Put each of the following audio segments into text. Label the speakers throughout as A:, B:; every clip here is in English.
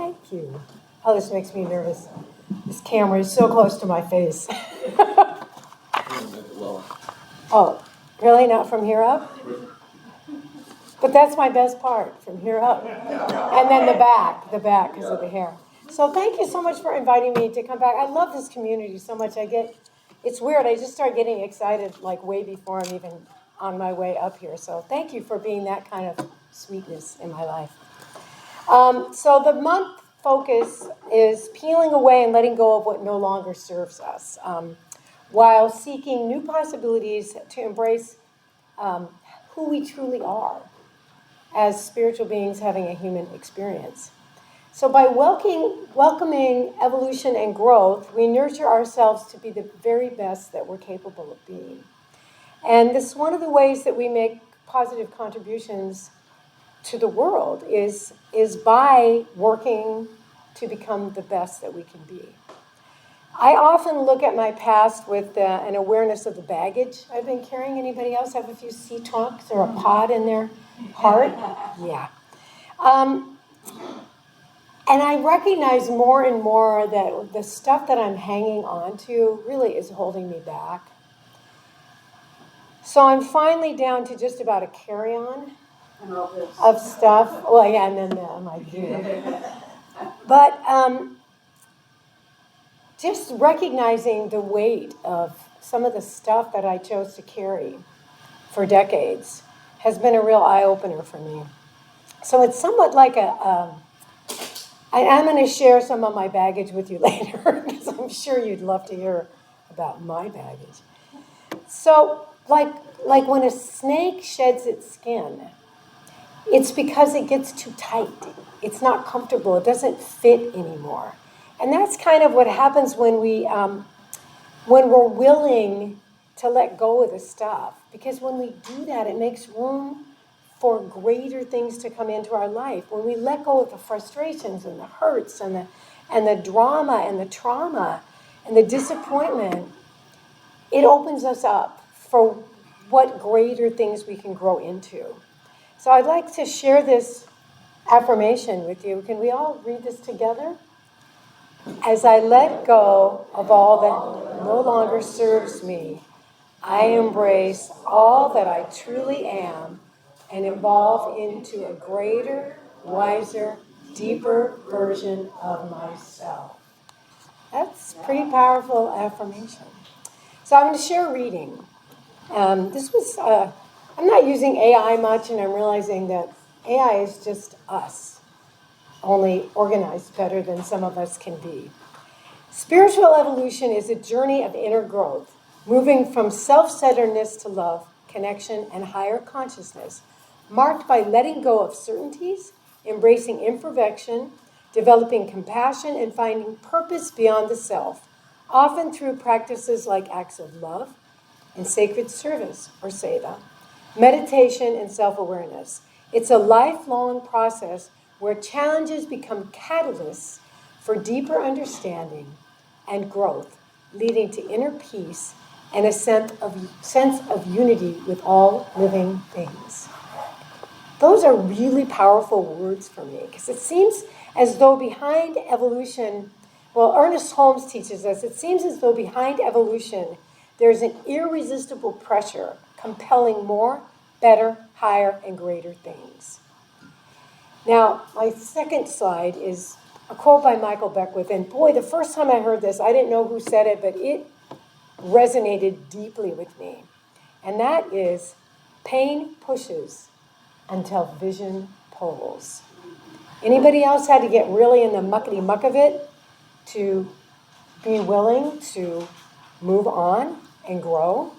A: Thank you. Oh, this makes me nervous. This camera is so close to my face. Oh, really? Not from here up? But that's my best part, from here up. And then the back because of the hair. So thank you so much for inviting me to come back. I love this community so much. It's weird. I just start getting excited like way before I'm even on my way up here. So thank you for being that kind of sweetness in my life. So the month focus is peeling away and letting go of what no longer serves us, while seeking new possibilities to embrace who we truly are as spiritual beings having a human experience. So by welcoming evolution and growth, we nurture ourselves to be the very best that we're capable of being. And this is one of the ways that we make positive contributions to the world is by working to become the best that we can be. I often look at my past with an awareness of the baggage I've been carrying. Anybody else have a few sea trunks or a pod in their heart? Yeah. And I recognize more and more that the stuff that I'm hanging on to really is holding me back. So I'm finally down to just about a carry-on of stuff. Well, yeah, and then my gear. But just recognizing the weight of some of the stuff that I chose to carry for decades has been a real eye-opener for me. So it's somewhat like I'm going to share some of my baggage with you later, because I'm sure you'd love to hear about my baggage. So, like when a snake sheds its skin, it's because it gets too tight. It's not comfortable. It doesn't fit anymore. And that's kind of what happens when we're willing to let go of the stuff. Because when we do that, it makes room for greater things to come into our life. When we let go of the frustrations and the hurts and the drama and the trauma and the disappointment, it opens us up for what greater things we can grow into. So I'd like to share this affirmation with you. Can we all read this together? As I let go of all that no longer serves me, I embrace all that I truly am and evolve into a greater, wiser, deeper version of myself. That's a pretty powerful affirmation. So I'm going to share a reading. I'm not using AI much, and I'm realizing that AI is just us, only organized better than some of us can be. Spiritual evolution is a journey of inner growth, moving from self-centeredness to love, connection, and higher consciousness, marked by letting go of certainties, embracing imperfection, developing compassion, and finding purpose beyond the self, often through practices like acts of love and sacred service, or seva, meditation, and self-awareness. It's a lifelong process where challenges become catalysts for deeper understanding and growth, leading to inner peace and a sense of unity with all living things. Those are really powerful words for me, because it seems as though behind evolution, well, Ernest Holmes teaches us, it seems as though behind evolution, there's an irresistible pressure compelling more, better, higher, and greater things. Now, my second slide is a quote by Michael Beckwith. And boy, the first time I heard this, I didn't know who said it, but it resonated deeply with me. And that is, pain pushes until vision pulls. Anybody else had to get really in the muckety muck of it to be willing to move on and grow?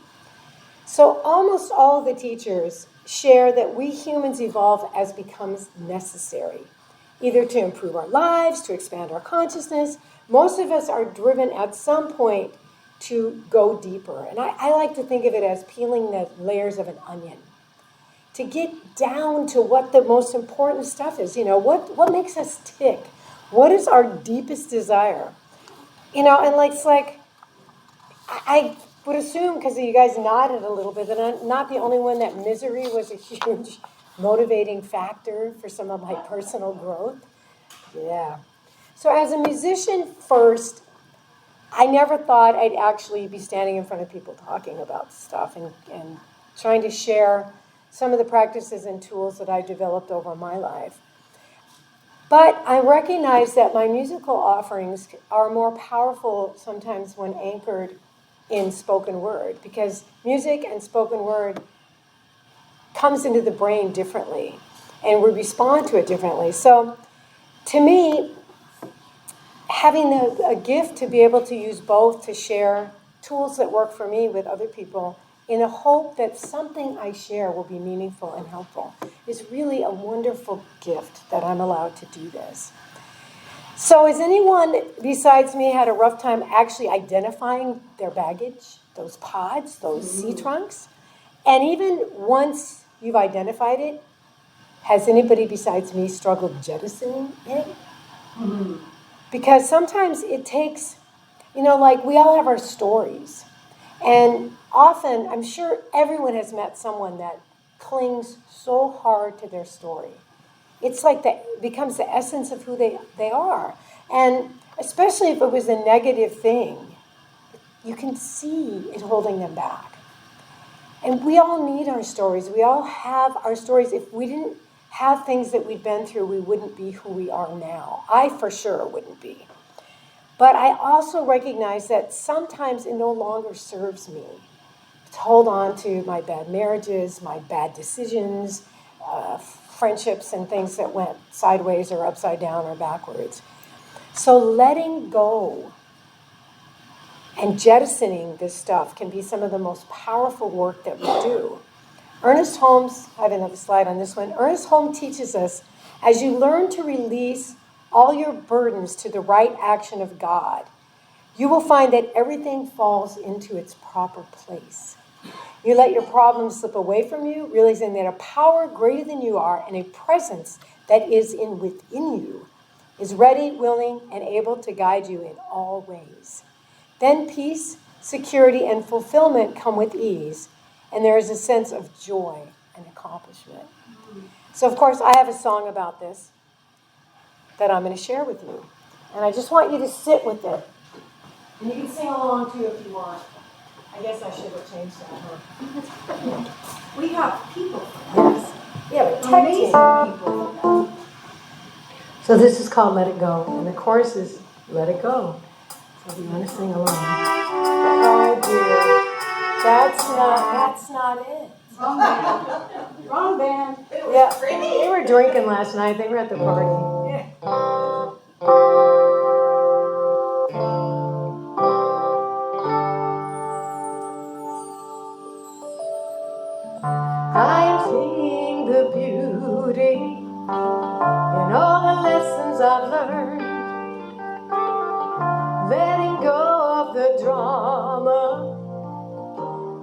A: So almost all of the teachers share that we humans evolve as becomes necessary, either to improve our lives, to expand our consciousness. Most of us are driven at some point to go deeper. And I like to think of it as peeling the layers of an onion, to get down to what the most important stuff is. You know, what makes us tick? What is our deepest desire? You know, and it's like, I would assume, because you guys nodded a little bit, that I'm not the only one that misery was a huge motivating factor for some of my personal growth. Yeah. So as a musician first, I never thought I'd actually be standing in front of people talking about stuff and trying to share some of the practices and tools that I developed over my life. But I recognize that my musical offerings are more powerful sometimes when anchored in spoken word, because music and spoken word comes into the brain differently, and we respond to it differently. So to me, having a gift to be able to use both to share tools that work for me with other people in a hope that something I share will be meaningful and helpful is really a wonderful gift that I'm allowed to do this. So has anyone besides me had a rough time actually identifying their baggage, those pods, those sea trunks? And even once you've identified it, has anybody besides me struggled jettisoning it? Mm-hmm. Because sometimes it takes, like we all have our stories. And often, I'm sure everyone has met someone that clings so hard to their story. It's like that becomes the essence of who they are. And especially if it was a negative thing, you can see it holding them back. And we all need our stories. We all have our stories. If we didn't have things that we've been through, we wouldn't be who we are now. I for sure wouldn't be. But I also recognize that sometimes it no longer serves me to hold on to my bad marriages, my bad decisions, friendships and things that went sideways or upside down or backwards. So letting go and jettisoning this stuff can be some of the most powerful work that we do. Ernest Holmes, I have another slide on this one. Ernest Holmes teaches us, as you learn to release all your burdens to the right action of God, you will find that everything falls into its proper place. You let your problems slip away from you, realizing that a power greater than you are and a presence that is within you is ready, willing, and able to guide you in all ways. Then peace, security, and fulfillment come with ease, and there is a sense of joy and accomplishment. So, of course, I have a song about this that I'm going to share with you. And I just want you to sit with it. And you can sing along, too, if you want. I guess I should have changed that, huh?
B: We have people.
A: Yes. We have a tech team. People. So this is called Let It Go. And the chorus is Let It Go. So if you want to sing along. Oh, dear. That's not it.
B: Wrong band. Wrong band.
A: Yeah, they were drinking last night. They were at the party.
B: Yeah.
A: I am seeing the beauty in all the lessons I've learned, letting go of the drama,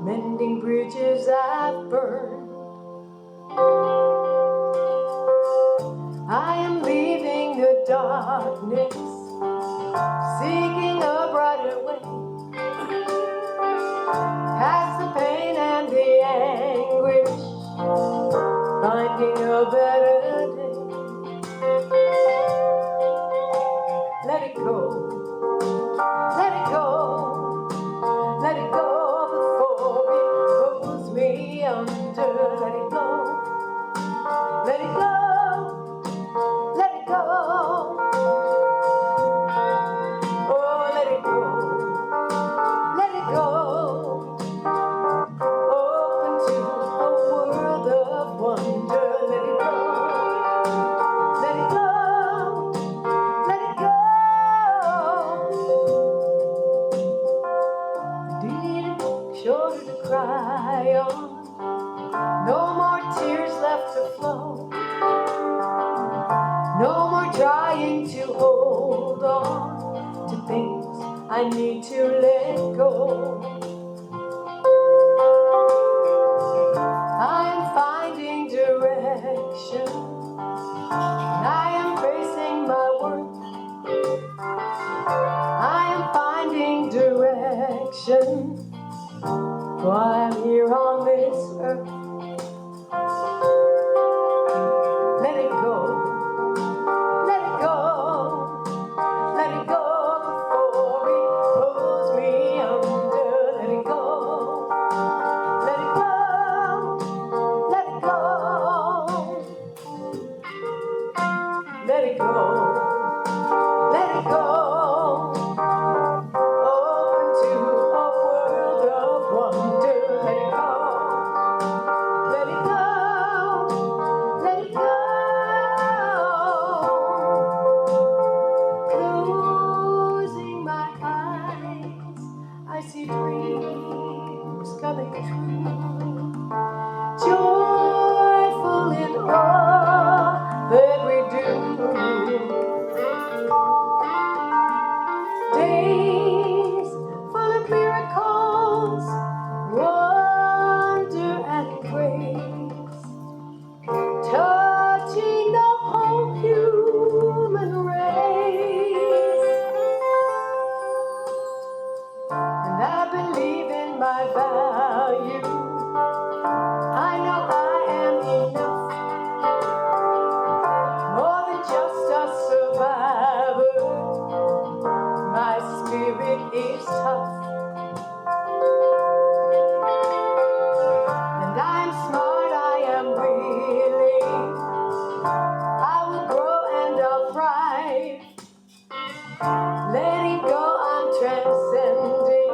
A: mending bridges I've burned. I am leaving the darkness, seeking a brighter way, past the pain and the anguish, finding a better day. Let it go, let it go, let it go before it pulls me under. Let it go, let it go, let it go. Oh, let it go, let it go. Open to a world of wonder. Let it go, let it go, let it go. Deep shoulder to cry on, no more tears left to flow, no more trying to hold on to things I need to let go. I am finding direction, and I am facing my worth. I am finding direction, while I'm here on this earth. Let it go, let it go, go, let it go. Open to a world of wonder. Let it go, let it go, let it go. Closing my eyes, I see dreams coming true. Joyful in all that we do. Days full of miracles, wonder and grace, touching the whole human race. And I believe in my value. I know I am enough, more than just a survivor. My spirit is tough, and I'm smart, I am willing. I will grow and I'll thrive. Letting go, I'm transcending.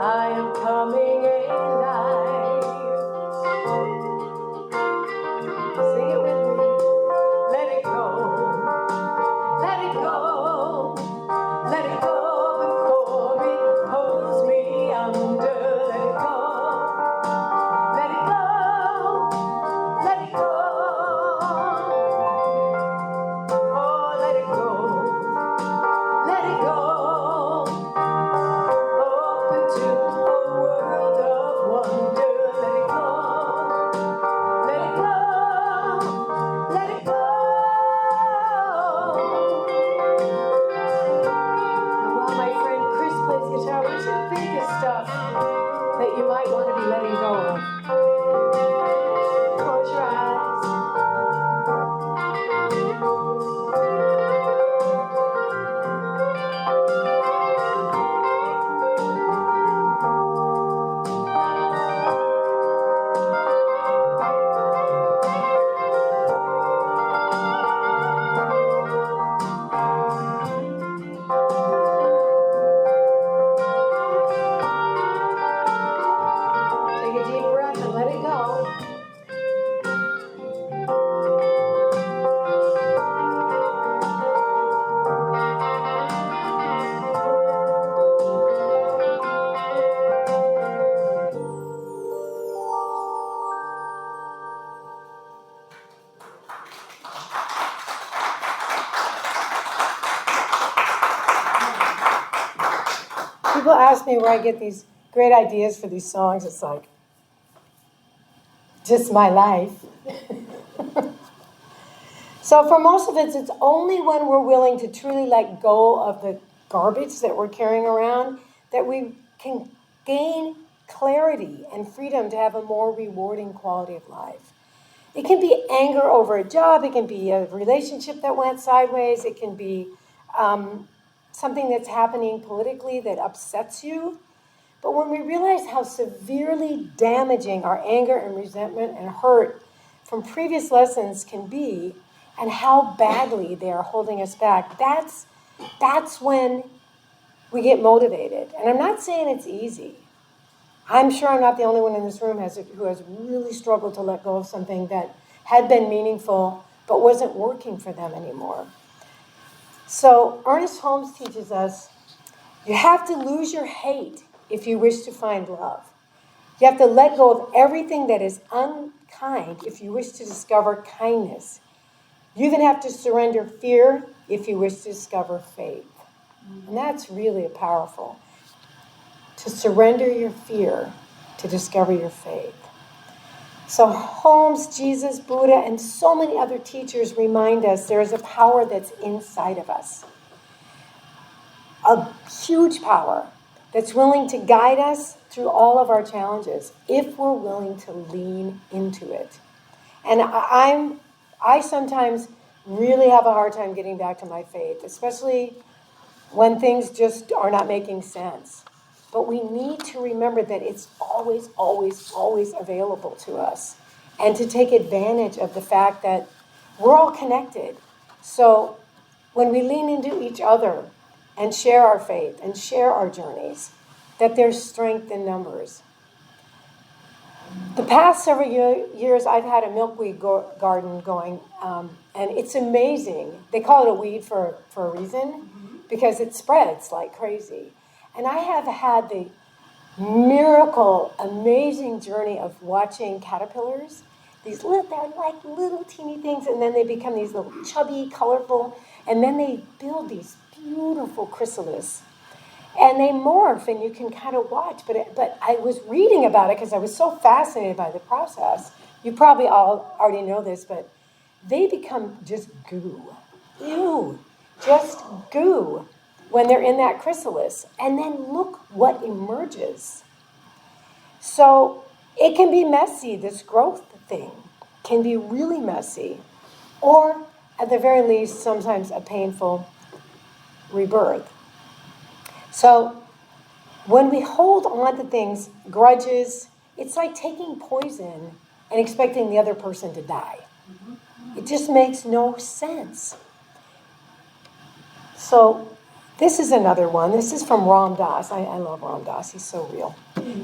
A: I am coming alive. Sing it with me. Let it go. Let it go. Let it go before it pulls me under. Let it go. Let it go. Let it go. Oh, let it go. Let it go. Open to a world of wonder. Let it go. Let it go. Let it go. And while my friend Chris plays guitar, what's your biggest stuff that you might want to be letting go of? Close your eyes. Take a deep breath and let it go. People ask me where I get these great ideas for these songs. It's like, just my life. So for most of it, it's only when we're willing to truly let go of the garbage that we're carrying around that we can gain clarity and freedom to have a more rewarding quality of life. It can be anger over a job. It can be a relationship that went sideways. It can be something that's happening politically that upsets you. But when we realize how severely damaging our anger and resentment and hurt from previous lessons can be, and how badly they are holding us back, that's when we get motivated. And I'm not saying it's easy. I'm sure I'm not the only one in this room who has really struggled to let go of something that had been meaningful but wasn't working for them anymore. So Ernest Holmes teaches us you have to lose your hate if you wish to find love. You have to let go of everything that is unkind if you wish to discover kindness. You even have to surrender fear if you wish to discover faith. And that's really powerful. To surrender your fear to discover your faith. So Holmes, Jesus, Buddha, and so many other teachers remind us there is a power that's inside of us. A huge power that's willing to guide us through all of our challenges if we're willing to lean into it. And I sometimes really have a hard time getting back to my faith, especially when things just are not making sense. But we need to remember that it's always, always, always available to us, and to take advantage of the fact that we're all connected. So when we lean into each other and share our faith and share our journeys, that there's strength in numbers. The past several years, I've had a milkweed garden going, and it's amazing. They call it a weed for a reason, because it spreads like crazy. And I have had the miracle, amazing journey of watching caterpillars. They're like little teeny things, and then they become these little chubby, colorful, and then they build these beautiful chrysalis. And they morph, and you can kind of watch. But I was reading about it because I was so fascinated by the process. You probably all already know this, but they become just goo. Ew, just goo when they're in that chrysalis. And then look what emerges. So it can be messy, this growth thing can be really messy. Or, at the very least, sometimes a painful rebirth. So when we hold on to things, grudges, it's like taking poison and expecting the other person to die. It just makes no sense. So this is another one. This is from Ram Dass. I love Ram Dass. He's so real.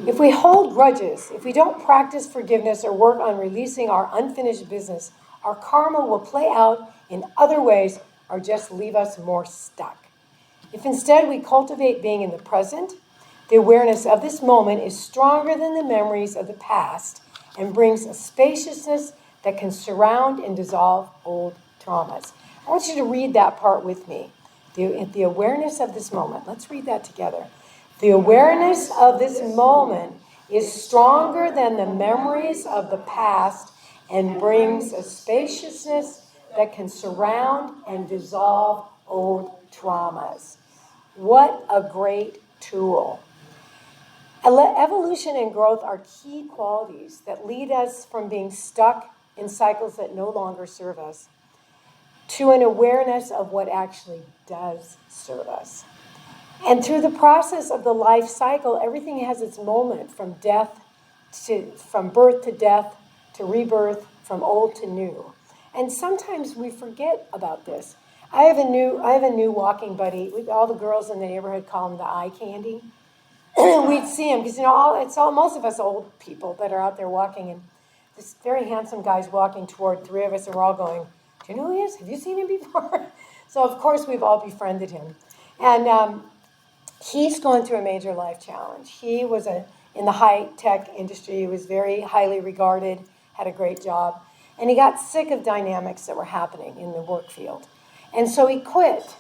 A: If we hold grudges, if we don't practice forgiveness or work on releasing our unfinished business, our karma will play out in other ways or just leave us more stuck. If instead we cultivate being in the present, the awareness of this moment is stronger than the memories of the past and brings a spaciousness that can surround and dissolve old traumas. I want you to read that part with me. The awareness of this moment. Let's read that together. The awareness of this moment is stronger than the memories of the past and brings a spaciousness that can surround and dissolve old traumas. What a great tool. Evolution and growth are key qualities that lead us from being stuck in cycles that no longer serve us to an awareness of what actually does serve us. And through the process of the life cycle, everything has its moment, from birth to death to rebirth, from old to new. And sometimes we forget about this. I have a new walking buddy. All the girls in the neighborhood call him the eye candy. We'd see him because most of us old people that are out there walking, and this very handsome guy's walking toward three of us, and we're all going, "Do you know who he is? Have you seen him before?" So of course we've all befriended him, and he's going through a major life challenge. He was in the high-tech industry. He was very highly regarded, had a great job, and he got sick of dynamics that were happening in the work field. And so he quit.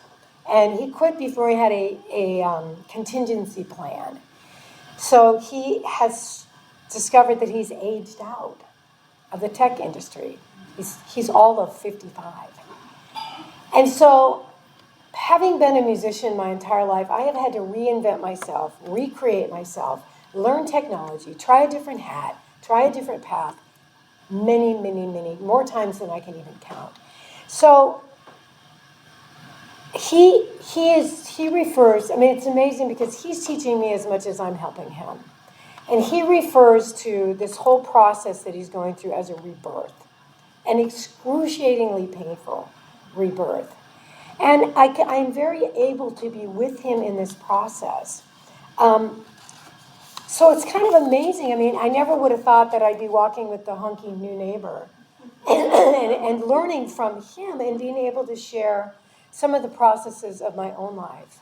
A: And he quit before he had a contingency plan. So he has discovered that he's aged out of the tech industry. He's all of 55. And so, having been a musician my entire life, I have had to reinvent myself, recreate myself, learn technology, try a different hat, try a different path, many, many, many, more times than I can even count. So he refers, it's amazing because he's teaching me as much as I'm helping him. And he refers to this whole process that he's going through as a rebirth, an excruciatingly painful rebirth. And I'm very able to be with him in this process. So it's kind of amazing. I never would have thought that I'd be walking with the hunky new neighbor and learning from him and being able to share some of the processes of my own life.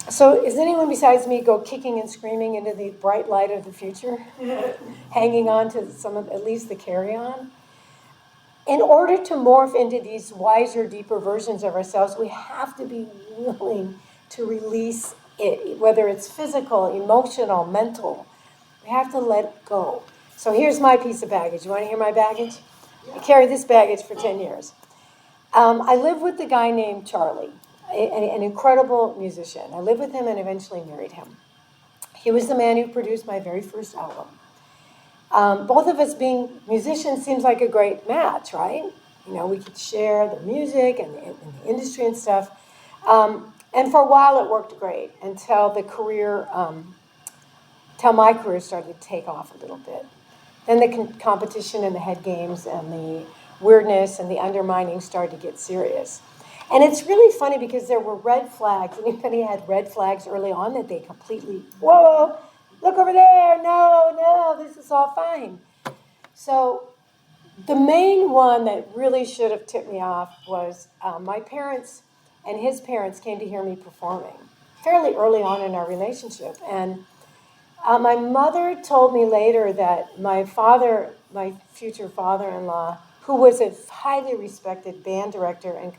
A: So is anyone besides me go kicking and screaming into the bright light of the future? Hanging on to at least the carry-on? In order to morph into these wiser, deeper versions of ourselves, we have to be willing to release it, whether it's physical, emotional, mental. We have to let go. So here's my piece of baggage. You want to hear my baggage? I carried this baggage for 10 years. I lived with a guy named Charlie, an incredible musician. I lived with him and eventually married him. He was the man who produced my very first album. Both of us being musicians seems like a great match, right? We could share the music and the industry and stuff. And for a while it worked great until my career started to take off a little bit. Then the competition and the head games and the weirdness and the undermining started to get serious. And it's really funny because there were red flags. Anybody had red flags early on that they completely, whoa, look over there, no, this is all fine. So the main one that really should have tipped me off was my parents and his parents came to hear me performing fairly early on in our relationship. And my mother told me later that my father, my future father-in-law, who was a highly respected band director and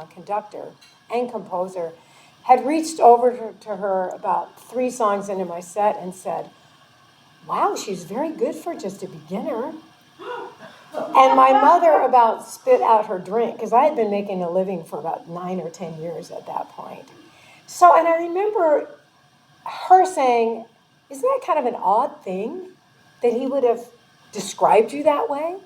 A: conductor and composer, had reached over to her about 3 songs into my set and said, "Wow, she's very good for just a beginner." And my mother about spit out her drink, because I had been making a living for about 9 or 10 years at that point. So, and I remember her saying, "Isn't that kind of an odd thing that he would have described you that way?"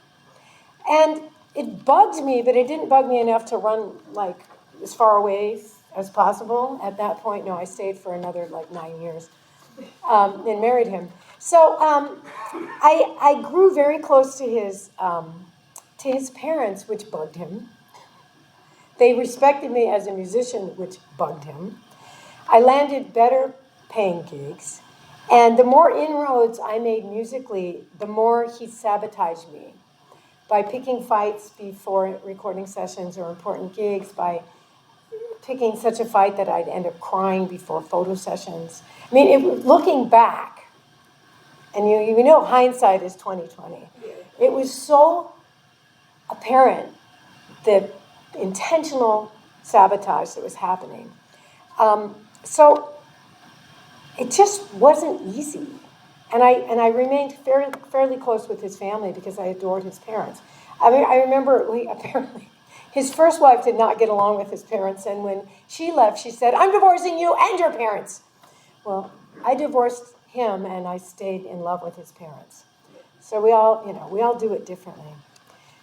A: And it bugged me, but it didn't bug me enough to run like as far away as possible. At that point, no, I stayed for another like 9 years and married him. So I grew very close to his parents, which bugged him. They respected me as a musician, which bugged him. I landed better paying gigs. And the more inroads I made musically, the more he sabotaged me by picking fights before recording sessions or important gigs, by picking such a fight that I'd end up crying before photo sessions. I mean, looking back, and you know hindsight is 20/20. It was so apparent the intentional sabotage that was happening. So it just wasn't easy. And I remained fairly close with his family because I adored his parents. I mean, I remember apparently his first wife did not get along with his parents, and when she left, she said, "I'm divorcing you and your parents." Well, I divorced him, and I stayed in love with his parents. So we all do it differently.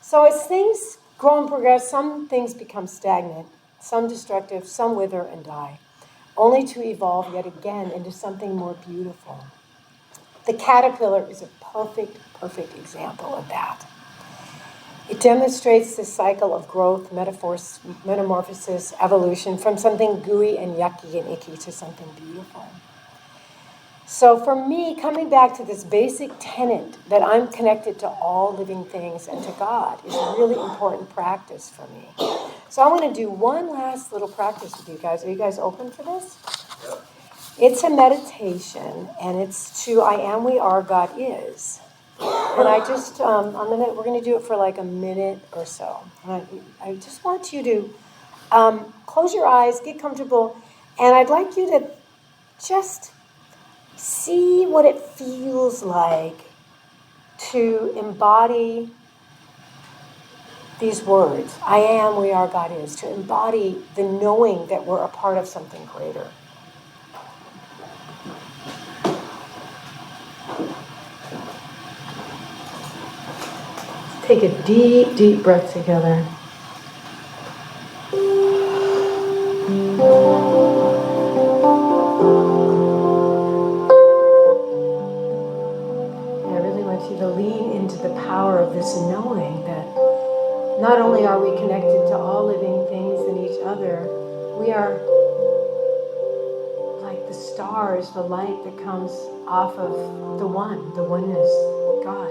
A: So as things grow and progress, some things become stagnant, some destructive, some wither and die, only to evolve yet again into something more beautiful. The caterpillar is a perfect example of that. It demonstrates the cycle of growth, metamorphosis, evolution, from something gooey and yucky and icky to something beautiful. So for me, coming back to this basic tenet that I'm connected to all living things and to God is a really important practice for me. So I'm going to do one last little practice with you guys. Are you guys open for this? It's a meditation, and it's to I am, we are, God is. And I just, we're going to do it for like a minute or so. I just want you to close your eyes, get comfortable, and I'd like you to just see what it feels like to embody these words. I am, we are, God is. To embody the knowing that we're a part of something greater. Take a deep breath together. To lean into the power of this knowing that not only are we connected to all living things and each other, we are like the stars, the light that comes off of the one, the oneness, God.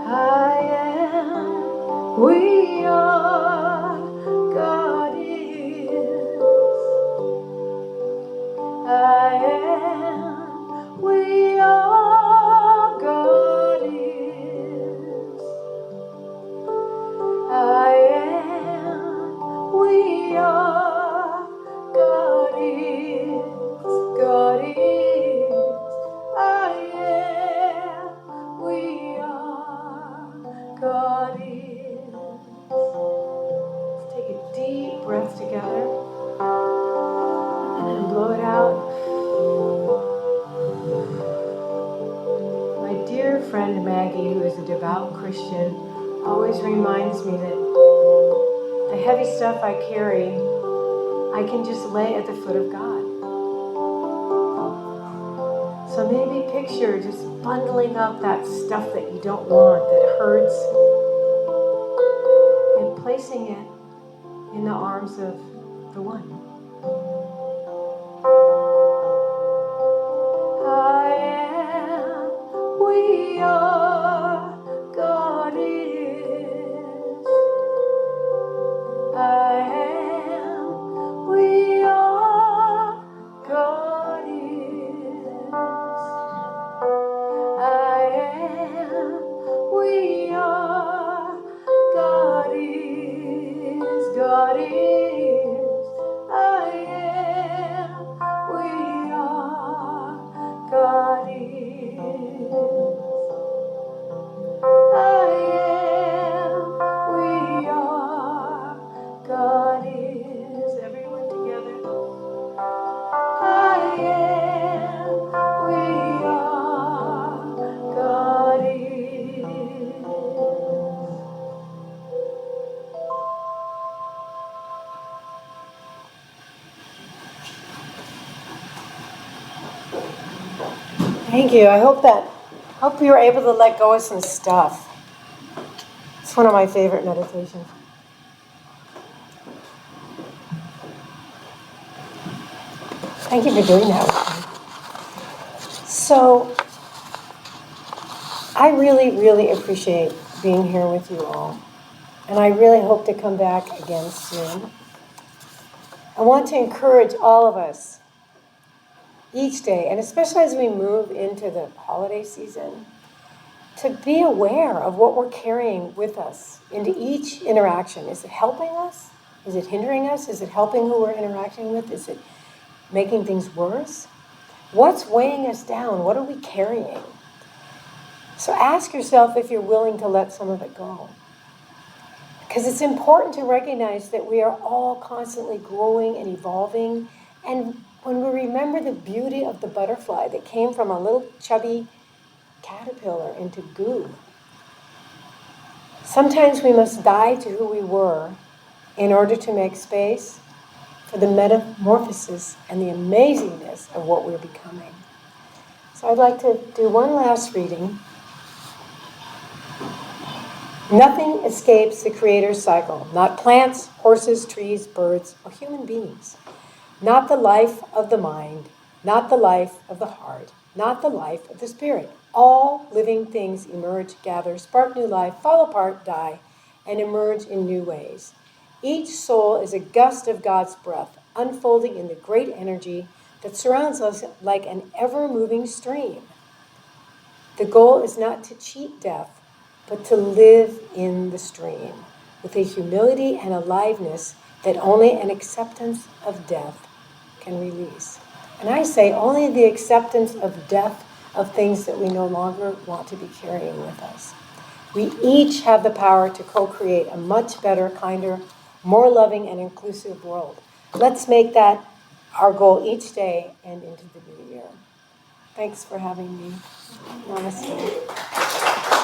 A: I am, we are, God is. I am, we are, God is. I am, we are, God is. God is. I am, we are, God is. Let's take a deep breath together and blow it out. My dear friend Maggie, who is a devout Christian, always reminds me that the heavy stuff I carry, I can just lay at the foot of God. So maybe picture just bundling up that stuff that you don't want, that hurts, and placing it in the arms of the One. I am, we are, God is. I am, we are, God is. I am, we are, God is. God is. I am, we are, God is. I am, we are, God is. Everyone together. I am, we are, God is. Thank you. I hope you were able to let go of some stuff. It's one of my favorite meditations. Thank you for doing that with me. So, I really, really appreciate being here with you all. And I really hope to come back again soon. I want to encourage all of us each day, and especially as we move into the holiday season, to be aware of what we're carrying with us into each interaction. Is it helping us? Is it hindering us? Is it helping who we're interacting with? Is it making things worse? What's weighing us down? What are we carrying? So ask yourself if you're willing to let some of it go. Because it's important to recognize that we are all constantly growing and evolving. And when we remember the beauty of the butterfly that came from a little chubby caterpillar into goo, sometimes we must die to who we were in order to make space for the metamorphosis and the amazingness of what we're becoming. So I'd like to do one last reading. Nothing escapes the Creator's cycle, not plants, horses, trees, birds, or human beings. Not the life of the mind, not the life of the heart, not the life of the spirit. All living things emerge, gather, spark new life, fall apart, die, and emerge in new ways. Each soul is a gust of God's breath, unfolding in the great energy that surrounds us like an ever-moving stream. The goal is not to cheat death, but to live in the stream with a humility and aliveness that only an acceptance of death can release. And I say only the acceptance of death of things that we no longer want to be carrying with us. We each have the power to co-create a much better, kinder, more loving and inclusive world. Let's make that our goal each day and into the new year. Thanks for having me. Namaste.